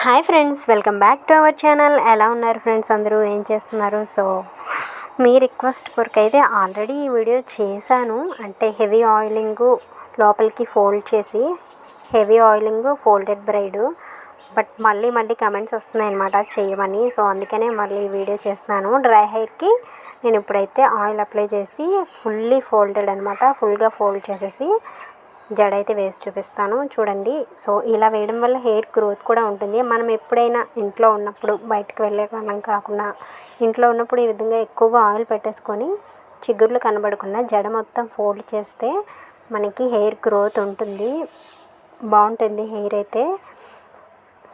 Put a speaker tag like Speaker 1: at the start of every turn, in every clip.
Speaker 1: Hi friends, welcome back to our channel. ఎలా ఉన్నారు friends? అందరూ ఏం చేస్తున్నారు? సో మీ రిక్వెస్ట్ కొరకు అయితే ఆల్రెడీ ఈ వీడియో చేశాను. అంటే హెవీ ఆయిలింగ్ లోపలికి ఫోల్డ్ చేసి heavy oiling folded braid. But మళ్ళీ కమెంట్స్ వస్తున్నాయి అన్నమాట చేయమని. సో అందుకనే మళ్ళీ ఈ వీడియో చేస్తున్నాను. డ్రై హెయిర్కి నేను ఇప్పుడైతే ఆయిల్ అప్లై చేసి ఫుల్లీ ఫోల్డెడ్ అనమాట, ఫుల్గా ఫోల్డ్ చేసేసి జడ అయితే వేసి చూపిస్తాను చూడండి. సో ఇలా వేయడం వల్ల హెయిర్ గ్రోత్ కూడా ఉంటుంది. మనం ఎప్పుడైనా ఇంట్లో ఉన్నప్పుడు, బయటకు వెళ్ళే వాళ్ళం కాకుండా ఇంట్లో ఉన్నప్పుడు ఈ విధంగా ఎక్కువగా ఆయిల్ పెట్టేసుకొని చిగుర్లు కనబడకుండా జడ మొత్తం ఫోల్డ్ చేస్తే మనకి హెయిర్ గ్రోత్ ఉంటుంది, బాగుంటుంది హెయిర్ అయితే.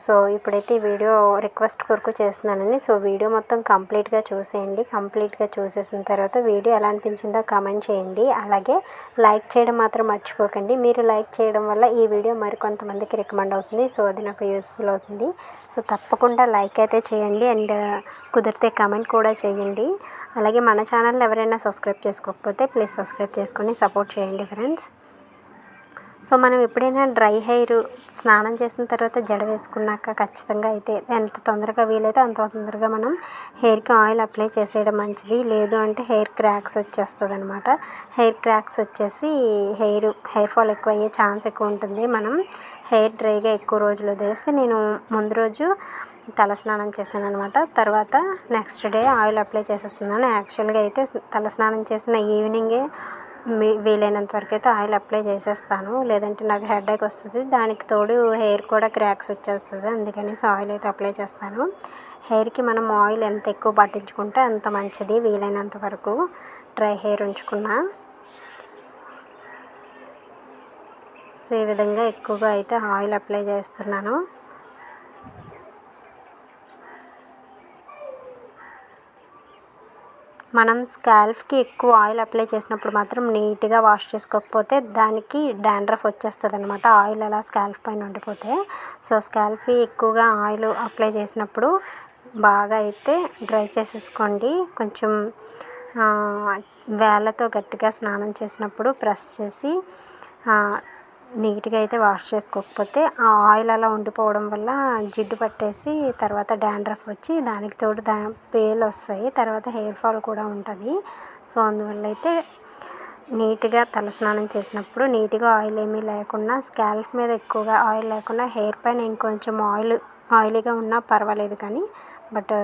Speaker 1: సో ఇప్పుడైతే ఈ వీడియో రిక్వెస్ట్ కొరకు చేస్తున్నానండి. సో వీడియో మొత్తం కంప్లీట్గా చూసేయండి. కంప్లీట్గా చూసేసిన తర్వాత వీడియో ఎలా అనిపించిందో కామెంట్ చేయండి. అలాగే లైక్ చేయడం మాత్రం మర్చిపోకండి. మీరు లైక్ చేయడం వల్ల ఈ వీడియో మరికొంతమందికి రికమెండ్ అవుతుంది. సో అది నాకు యూస్ఫుల్ అవుతుంది. సో తప్పకుండా లైక్ అయితే చేయండి అండ్ కుదిరితే కామెంట్ కూడా చేయండి. అలాగే మన ఛానల్ ఎవరైనా సబ్స్క్రైబ్ చేసుకోకపోతే ప్లీజ్ సబ్స్క్రైబ్ చేసుకొని సపోర్ట్ చేయండి ఫ్రెండ్స్. సో మనం ఎప్పుడైనా డ్రై హెయిర్ స్నానం చేసిన తర్వాత జడ వేసుకున్నాక ఖచ్చితంగా అయితే ఎంత తొందరగా వీలైతే అంత తొందరగా మనం హెయిర్కి ఆయిల్ అప్లై చేసేయడం మంచిది. లేదు అంటే హెయిర్ క్రాక్స్ వచ్చేస్తుంది అనమాట. హెయిర్ క్రాక్స్ వచ్చేసి హెయిర్ ఫాల్ ఎక్కువ అయ్యే ఛాన్స్ ఎక్కువ ఉంటుంది. మనం హెయిర్ డ్రైగా ఎక్కువ రోజులు వదిలేస్తే, నేను ముందు రోజు తలస్నానం చేశాను అనమాట. తర్వాత నెక్స్ట్ డే ఆయిల్ అప్లై చేసేస్తున్నాను. యాక్చువల్గా అయితే తలస్నానం చేసిన ఈవినింగే వీలైనంత వరకు అయితే ఆయిల్ అప్లై చేసేస్తాను. లేదంటే నాకు హెడేక్ వస్తుంది, దానికి తోడు హెయిర్ కూడా క్రాక్స్ వచ్చేస్తుంది. అందుకనేసి ఆయిల్ అయితే అప్లై చేస్తాను. హెయిర్కి మనం ఆయిల్ ఎంత ఎక్కువ పట్టించుకుంటే అంత మంచిది. వీలైనంత వరకు డ్రై హెయిర్ ఉంచుకున్నా. సో ఈ విధంగా ఎక్కువగా అయితే ఆయిల్ అప్లై చేస్తున్నాను. మనం స్కాల్ఫ్కి ఎక్కువ ఆయిల్ అప్లై చేసినప్పుడు మాత్రం నీట్గా వాష్ చేసుకోకపోతే దానికి డాండ్రఫ్ వచ్చేస్తుంది అనమాట, ఆయిల్ అలా స్కాల్ఫ్ పైన ఉండిపోతే. సో స్కాల్ఫ్కి ఎక్కువగా ఆయిల్ అప్లై చేసినప్పుడు బాగా అయితే డ్రై చేసేసుకోండి. కొంచెం వేళ్ళతో గట్టిగా స్నానం చేసినప్పుడు ప్రెస్ చేసి నీట్గా అయితే వాష్ చేసుకోకపోతే ఆ ఆయిల్ అలా ఉండిపోవడం వల్ల జిడ్డు పట్టేసి తర్వాత డాండ్రఫ్ వచ్చి దానికి తోడు పేలు వస్తాయి, తర్వాత హెయిర్ ఫాల్ కూడా ఉంటుంది. సో అందువల్ల అయితే నీట్గా తలస్నానం చేసినప్పుడు నీట్గా ఆయిల్ ఏమీ లేకుండా, స్కాల్ఫ్ మీద ఎక్కువగా ఆయిల్ లేకుండా హెయిర్ పైన ఇంకొంచెం ఆయిలీగా ఉన్నా పర్వాలేదు కానీ, బట్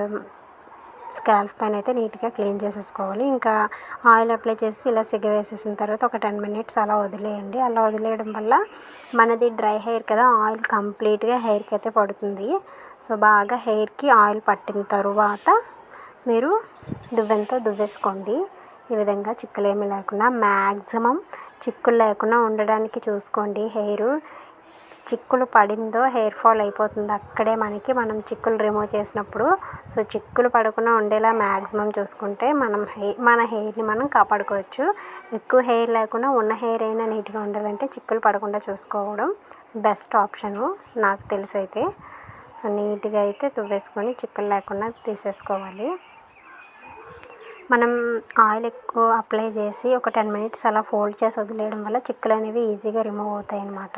Speaker 1: స్కాల్ఫ్ పైన అయితే నీట్గా క్లీన్ చేసేసుకోవాలి. ఇంకా ఆయిల్ అప్లై చేసి ఇలా సిగ వేసేసిన తర్వాత ఒక 10 minutes అలా వదిలేయండి. అలా వదిలేయడం వల్ల మనది డ్రై హెయిర్ కదా, ఆయిల్ కంప్లీట్గా హెయిర్కి అయితే పడుతుంది. సో బాగా హెయిర్కి ఆయిల్ పట్టిన తరువాత మీరు దువ్వెనతో దువ్వేసుకోండి. ఈ విధంగా చిక్కులేమీ లేకుండా, మ్యాక్సిమం చిక్కులు లేకుండా ఉండడానికి చూసుకోండి. చిక్కులు పడిందో హెయిర్ ఫాల్ అయిపోతుంది అక్కడే మనం చిక్కులు రిమూవ్ చేసినప్పుడు. సో చిక్కులు పడకుండా ఉండేలా మ్యాక్సిమం చూసుకుంటే మన హెయిర్ని మనం కాపాడుకోవచ్చు. ఎక్కువ హెయిర్ లేకుండా ఉన్న హెయిర్ అయినా నీట్గా ఉండాలంటే చిక్కులు పడకుండా చూసుకోవడం బెస్ట్ ఆప్షను నాకు తెలిసి. అయితే నీట్గా అయితే దువ్వేసుకొని చిక్కులు లేకుండా తీసేసుకోవాలి. మనం ఆయిల్ ఎక్కువ అప్లై చేసి ఒక 10 minutes అలా ఫోల్డ్ చేసి వదిలేయడం వల్ల చిక్కులు అనేవి ఈజీగా రిమూవ్ అవుతాయి అన్నమాట.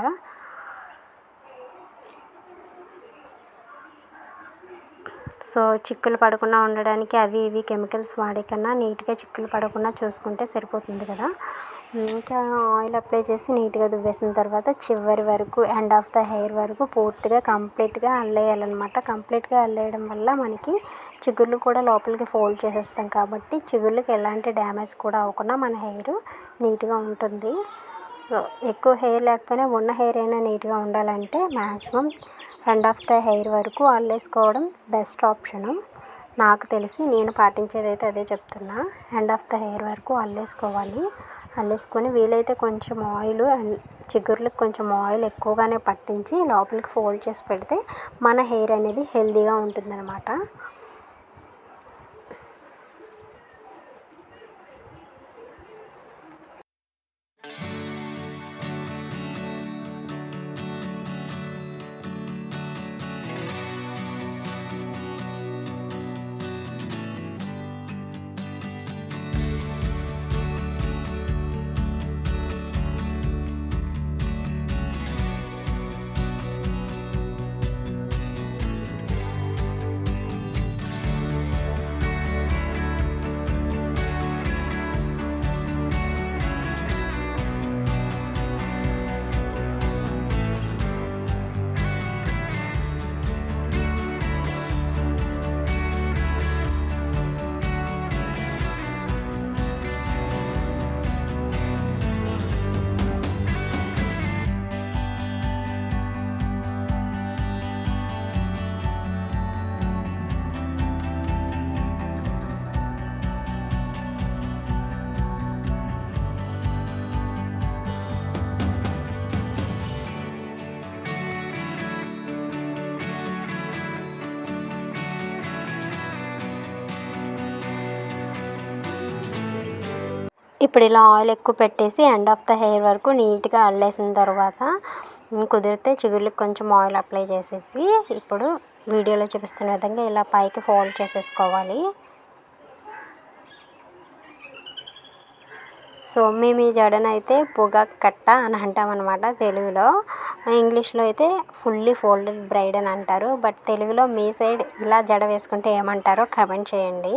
Speaker 1: సో చిక్కులు పడకుండా ఉండడానికి అవి ఇవి కెమికల్స్ వాడే కన్నా నీట్గా చిక్కులు పడకుండా చూసుకుంటే సరిపోతుంది కదా. ఇంకా ఆయిల్ అప్లై చేసి నీట్గా దువ్వేసిన తర్వాత చివరి వరకు ఎండ్ ఆఫ్ ద హెయిర్ వరకు పూర్తిగా కంప్లీట్గా అల్లేయాలన్నమాట. కంప్లీట్గా అల్లేయడం వల్ల మనకి చిగుర్లు కూడా లోపలికి ఫోల్డ్ చేసేస్తాం కాబట్టి చిగుర్లకి ఎలాంటి డ్యామేజ్ కూడా అవ్వకుండా మన హెయిర్ నీట్గా ఉంటుంది. సో ఎక్కువ హెయిర్ లేకపోయినా ఉన్న హెయిర్ అయినా నీట్గా ఉండాలంటే maximum end of the hair వరకు అల్లేసుకోవడం బెస్ట్ ఆప్షను నాకు తెలిసి. నేను పాటించేది అయితే అదే చెప్తున్నా. ఎండ్ ఆఫ్ ద హెయిర్ వరకు అల్లేసుకోవాలి. అల్లేసుకొని వీలైతే కొంచెం ఆయిల్ అండ్ చిగుర్లకు కొంచెం ఆయిల్ ఎక్కువగానే పట్టించి లోపలికి ఫోల్డ్ చేసి పెడితే మన హెయిర్ అనేది హెల్తీగా ఉంటుందన్నమాట. ఇప్పుడు ఇలా ఆయిల్ ఎక్కువ పెట్టేసి ఎండ్ ఆఫ్ ద హెయిర్ వరకు నీట్గా అల్లేసిన తర్వాత కుదిరితే చిగుళ్ళకి కొంచెం ఆయిల్ అప్లై చేసేసి ఇప్పుడు వీడియోలో చూపిస్తున్న విధంగా ఇలా పైకి ఫోల్డ్ చేసేసుకోవాలి. సో మేము ఈ జడనైతే పొగాకు కట్ట అని అంటామన్నమాట తెలుగులో. ఇంగ్లీష్లో అయితే ఫుల్లీ ఫోల్డెడ్ బ్రైడ్ అని అంటారు. బట్ తెలుగులో మీ సైడ్ ఇలా జడ వేసుకుంటే ఏమంటారో కమెంట్ చేయండి.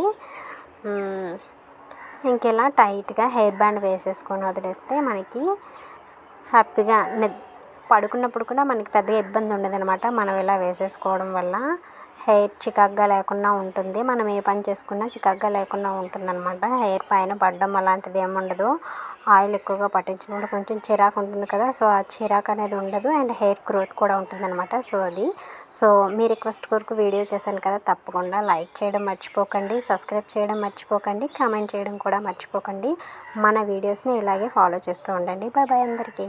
Speaker 1: ఇంకెలా టైట్గా హెయిర్ బ్యాండ్ వేసేసుకొని వదిలేస్తే మనకి హ్యాపీగా పడుకున్నప్పుడు కూడా మనకి పెద్దగా ఇబ్బంది ఉండదన్నమాట. మనం ఇలా వేసేసుకోవడం వల్ల హెయిర్ చికాగ్గా లేకుండా ఉంటుంది. మనం ఏ పని చేసుకున్నా చికాగ్గా లేకుండా ఉంటుందన్నమాట. హెయిర్ పైన పడడం అలాంటిది ఏమి ఉండదు. ఆయిల్ ఎక్కువగా పట్టించినప్పుడు కొంచెం చిరాకు ఉంటుంది కదా, సో ఆ చిరాకు అనేది ఉండదు అండ్ హెయిర్ గ్రోత్ కూడా ఉంటుందన్నమాట. సో మీ రిక్వెస్ట్ కొరకు వీడియో చేశాను కదా, తప్పకుండా లైక్ చేయడం మర్చిపోకండి, సబ్స్క్రైబ్ చేయడం మర్చిపోకండి, కామెంట్ చేయడం కూడా మర్చిపోకండి. మన వీడియోస్ని ఇలాగే ఫాలో చేస్తూ ఉండండి. బాయ్ బాయ్ అందరికీ.